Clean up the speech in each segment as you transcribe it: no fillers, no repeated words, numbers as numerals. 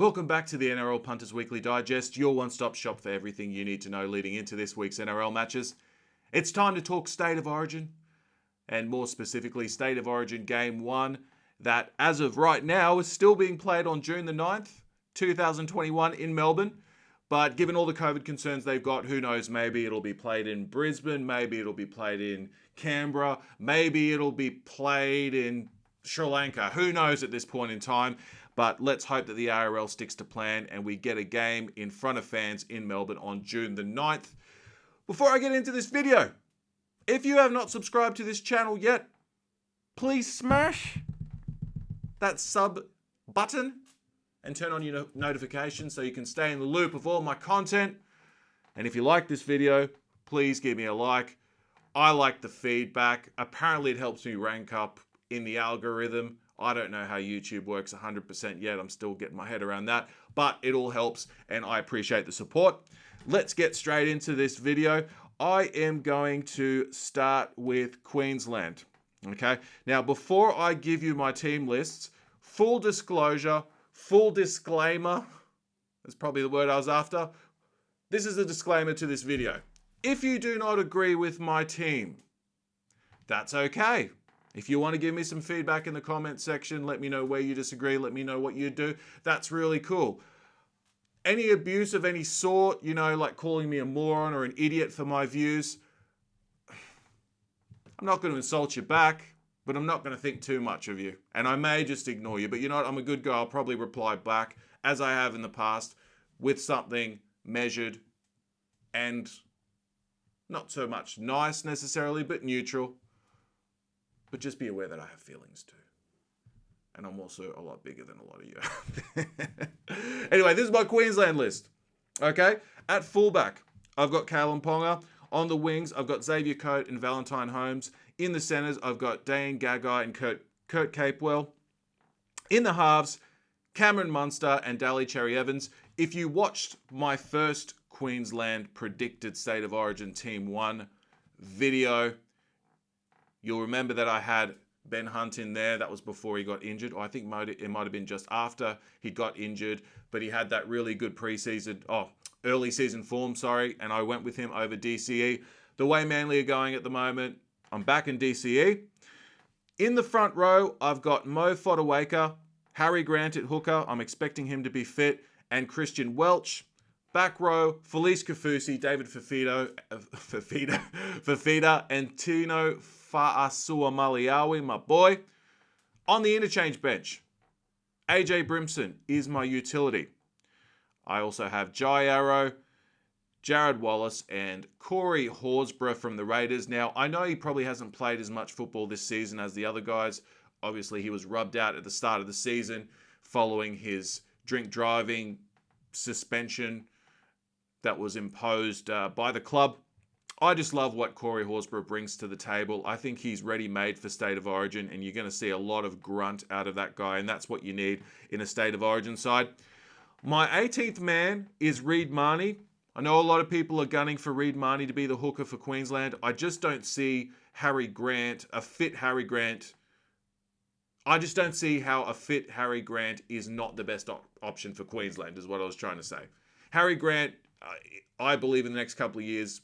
Welcome back to the NRL Punters Weekly Digest, your one-stop shop for everything you need to know leading into this week's NRL matches. It's time to talk State of Origin, and more specifically State of Origin Game 1, that as of right now is still being played on June the 9th, 2021 in Melbourne. But given all the COVID concerns they've got, who knows, maybe it'll be played in Brisbane, maybe it'll be played in Canberra, maybe it'll be played in Sri Lanka. Who knows at this point in time? But let's hope that the ARL sticks to plan and we get a game in front of fans in Melbourne on June the 9th. Before I get into this video, if you have not subscribed to this channel yet, please smash that sub button and turn on your notifications so you can stay in the loop of all my content. And if you like this video, please give me a like. I like the feedback. Apparently it helps me rank up in the algorithm. I don't know how YouTube works 100% yet. I'm still getting my head around that, but it all helps and I appreciate the support. Let's get straight into this video. I am going to start with Queensland. Okay. Now, before I give you my team lists, full disclosure, full disclaimer, that's probably the word I was after. This is a disclaimer to this video. If you do not agree with my team, that's okay. If you want to give me some feedback in the comment section, let me know where you disagree, let me know what you do. That's really cool. Any abuse of any sort, like calling me a moron or an idiot for my views, I'm not going to insult you back, but I'm not going to think too much of you. And I may just ignore you, but you know what? I'm a good guy. I'll probably reply back, as I have in the past, with something measured and not so much nice necessarily, but neutral. But just be aware that I have feelings too. And I'm also a lot bigger than a lot of you. Anyway, this is my Queensland list. Okay? At fullback, I've got Kalen Ponga. On the wings, I've got Xavier Coates and Valentine Holmes. In the centres, I've got Dane Gagai and Kurt Capewell. In the halves, Cameron Munster and Daly Cherry-Evans. If you watched my first Queensland predicted State of Origin Team 1 video, you'll remember that I had Ben Hunt in there. That was before he got injured. Or I think it might have been just after he got injured. But he had that really good early season form, and I went with him over DCE. The way Manly are going at the moment, I'm back in DCE. In the front row, I've got Mo Fotuaika, Harry Grant at hooker. I'm expecting him to be fit. And Christian Welch. Back row, Felice Kafusi, David Fafita, and Tino Fa'asuamaliawi, my boy. On the interchange bench, AJ Brimson is my utility. I also have Jai Arrow, Jared Wallace, and Corey Horsburgh from the Raiders. Now, I know he probably hasn't played as much football this season as the other guys. Obviously, he was rubbed out at the start of the season following his drink driving suspension that was imposed by the club. I just love what Corey Horsburgh brings to the table. I think he's ready-made for State of Origin, and you're going to see a lot of grunt out of that guy, and that's what you need in a State of Origin side. My 18th man is Reed Mahoney. I know a lot of people are gunning for Reed Mahoney to be the hooker for Queensland. I just don't see a fit Harry Grant. I just don't see how a fit Harry Grant is not the best option for Queensland, is what I was trying to say. Harry Grant, I believe in the next couple of years,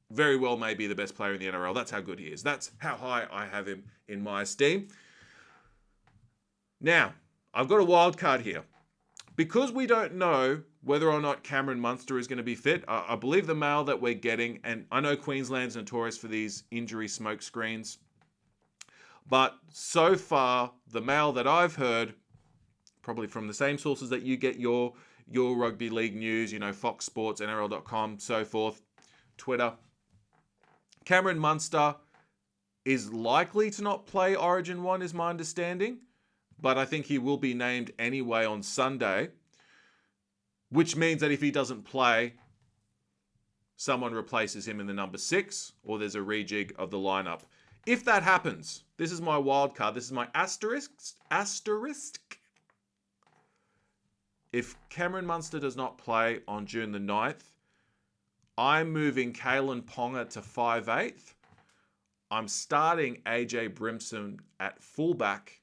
very well may be the best player in the NRL. That's how good he is. That's how high I have him in my esteem. Now, I've got a wild card here. Because we don't know whether or not Cameron Munster is going to be fit, I believe the mail that we're getting, and I know Queensland's notorious for these injury smoke screens, but so far, the mail that I've heard, probably from the same sources that you get your rugby league news, Fox Sports, NRL.com, so forth, Twitter, Cameron Munster is likely to not play Origin 1, is my understanding. But I think he will be named anyway on Sunday, which means that if he doesn't play, someone replaces him in the number 6, or there's a rejig of the lineup. If that happens, this is my wild card. This is my asterisk. If Cameron Munster does not play on June the 9th, I'm moving Kalen Ponga to 5'8". I'm starting AJ Brimson at fullback.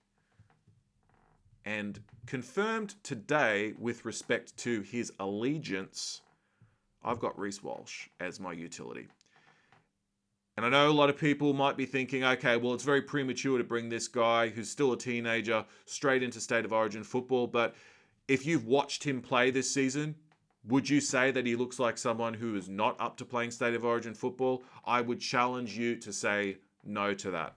And confirmed today with respect to his allegiance, I've got Reece Walsh as my utility. And I know a lot of people might be thinking, okay, well, it's very premature to bring this guy who's still a teenager straight into State of Origin football. But if you've watched him play this season, would you say that he looks like someone who is not up to playing State of Origin football? I would challenge you to say no to that.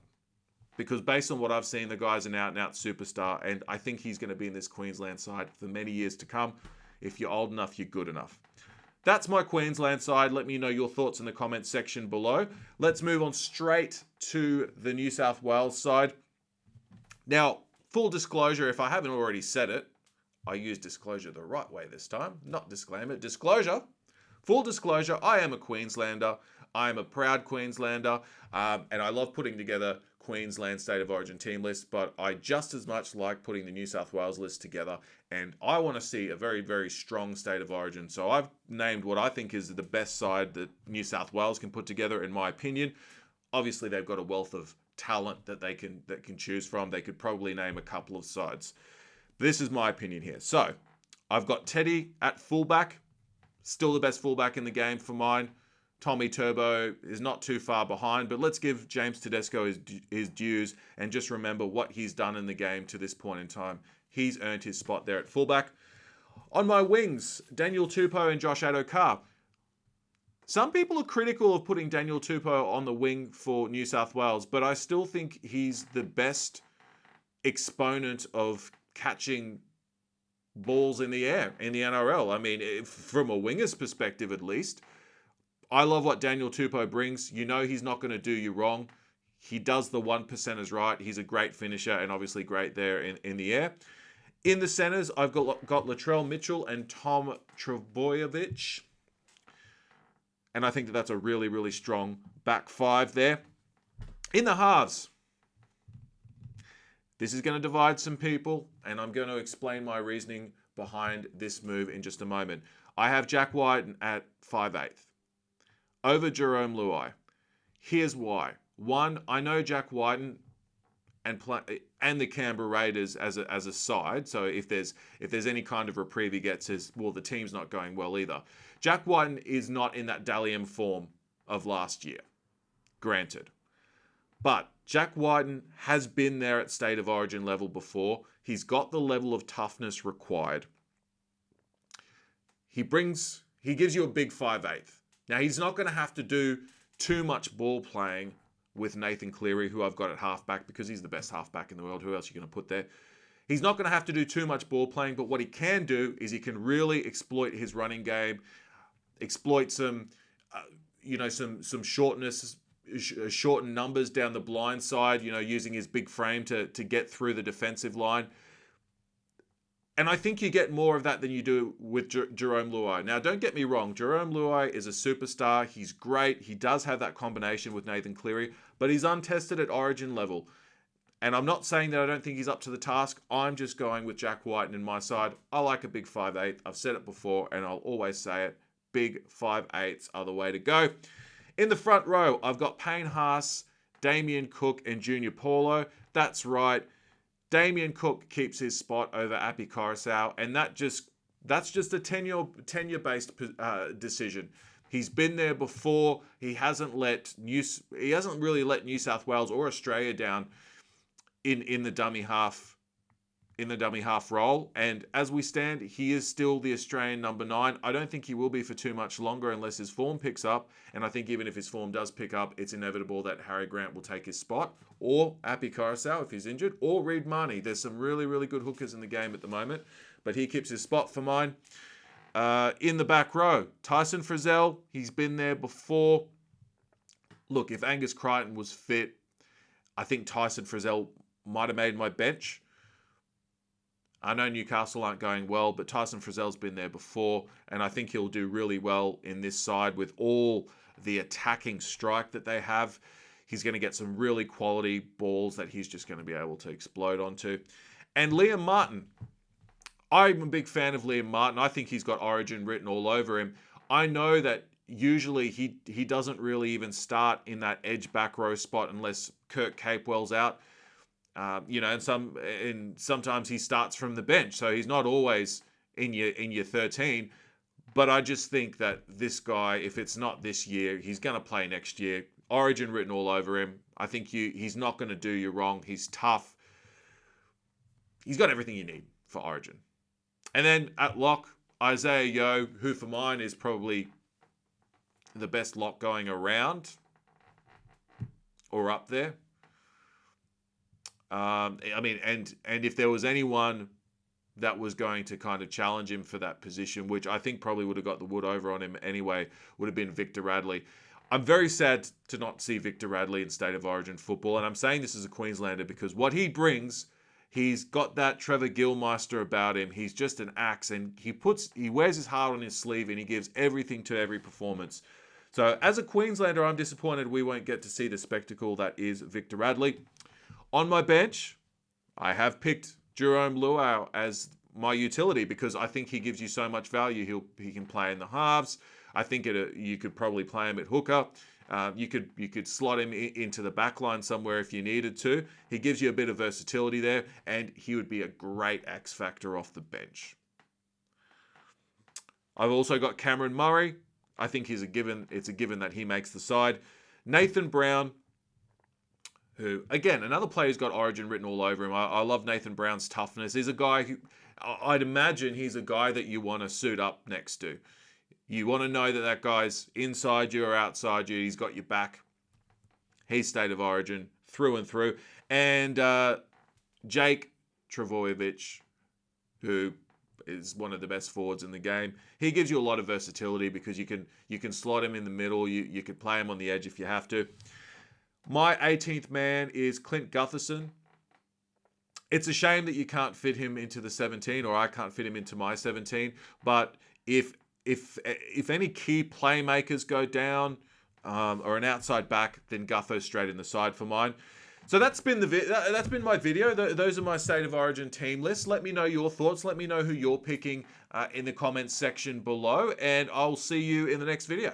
Because based on what I've seen, the guy's an out-and-out superstar, and I think he's going to be in this Queensland side for many years to come. If you're old enough, you're good enough. That's my Queensland side. Let me know your thoughts in the comments section below. Let's move on straight to the New South Wales side. Now, full disclosure, if I haven't already said it, I use disclosure the right way this time, not disclaimer, disclosure. Full disclosure, I am a Queenslander. I am a proud Queenslander, and I love putting together Queensland State of Origin team lists, but I just as much like putting the New South Wales list together, and I want to see a very, very strong State of Origin. So I've named what I think is the best side that New South Wales can put together, in my opinion. Obviously, they've got a wealth of talent that they can choose from. They could probably name a couple of sides. This is my opinion here. So I've got Teddy at fullback, still the best fullback in the game for mine. Tommy Turbo is not too far behind, but let's give James Tedesco his dues and just remember what he's done in the game to this point in time. He's earned his spot there at fullback. On my wings, Daniel Tupou and Josh Addo-Carr. Some people are critical of putting Daniel Tupou on the wing for New South Wales, but I still think he's the best exponent of catching balls in the air in the NRL. I mean, from a winger's perspective at least. I love what Daniel Tupou brings. You know he's not going to do you wrong. He does the 1%ers right. He's a great finisher and obviously great there in the air. In the centres, I've got Latrell Mitchell and Tom Trbojevic. And I think that's a really, really strong back five there. In the halves, this is going to divide some people, and I'm going to explain my reasoning behind this move in just a moment. I have Jack White at 5'8" over Jerome Luai. Here's why. One, I know Jack Whiten and the Canberra Raiders as a side. So if there's any kind of reprieve he gets, is well, the team's not going well either. Jack Whiten is not in that Dally M form of last year, granted, but Jack Whiten has been there at State of Origin level before. He's got the level of toughness required. He gives you a big 5'8". Now, he's not going to have to do too much ball playing with Nathan Cleary, who I've got at halfback, because he's the best halfback in the world. Who else are you going to put there? He's not going to have to do too much ball playing, but what he can do is he can really exploit his running game, exploit some shortness, shortened numbers down the blind side, using his big frame to get through the defensive line. And I think you get more of that than you do with Jerome Luai. Now, don't get me wrong. Jerome Luai is a superstar. He's great. He does have that combination with Nathan Cleary, but he's untested at Origin level. And I'm not saying that I don't think he's up to the task. I'm just going with Jack Whiten in my side. I like a big 5'8". I've said it before, and I'll always say it. Big 5'8s are the way to go. In the front row, I've got Payne Haas, Damien Cook, and Junior Paulo. That's right. Damien Cook keeps his spot over Api Coruscant, and that's just a tenure-based decision. He's been there before. He hasn't really let New South Wales or Australia down in the dummy half role. And as we stand, he is still the Australian number 9. I don't think he will be for too much longer unless his form picks up. And I think even if his form does pick up, it's inevitable that Harry Grant will take his spot, or Api Coruscant if he's injured, or Reid Marnie. There's some really, really good hookers in the game at the moment, but he keeps his spot for mine. In the back row, Tyson Frizzell, he's been there before. Look, if Angus Crichton was fit, I think Tyson Frizzell might have made my bench. I know Newcastle aren't going well, but Tyson Frizzell's been there before, and I think he'll do really well in this side with all the attacking strike that they have. He's going to get some really quality balls that he's just going to be able to explode onto. And Liam Martin. I'm a big fan of Liam Martin. I think he's got Origin written all over him. I know that usually he doesn't really even start in that edge back row spot unless Kurt Capewell's out. And sometimes he starts from the bench, so he's not always in your 13. But I just think that this guy, if it's not this year, he's going to play next year. Origin written all over him. I think he's not going to do you wrong. He's tough. He's got everything you need for Origin. And then at lock, Isaiah Yeo, who for mine is probably the best lock going around or up there. And if there was anyone that was going to kind of challenge him for that position, which I think probably would have got the wood over on him anyway, would have been Victor Radley. I'm very sad to not see Victor Radley in State of Origin football, and I'm saying this as a Queenslander because what he brings, he's got that Trevor Gilmeister about him. He's just an axe, and he wears his heart on his sleeve, and he gives everything to every performance. So as a Queenslander, I'm disappointed we won't get to see the spectacle that is Victor Radley. On my bench, I have picked Jerome Luau as my utility because I think he gives you so much value. He can play in the halves. I think you could probably play him at hooker. You could slot him into the back line somewhere if you needed to. He gives you a bit of versatility there, and he would be a great X factor off the bench. I've also got Cameron Murray. I think it's a given that he makes the side. Nathan Brown, who, again, another player who's got Origin written all over him. I love Nathan Brown's toughness. He's a guy who, I'd imagine he's a guy that you want to suit up next to. You want to know that guy's inside you or outside you. He's got your back. He's State of Origin through and through. And Jake Travojevic, who is one of the best forwards in the game. He gives you a lot of versatility because you can slot him in the middle. You could play him on the edge if you have to. My 18th man is Clint Gutherson. It's a shame that you can't fit him into the 17, or I can't fit him into my 17. But if any key playmakers go down or an outside back, then Gutho's straight in the side for mine. So that's been my video. Those are my State of Origin team lists. Let me know your thoughts. Let me know who you're picking in the comments section below, and I'll see you in the next video.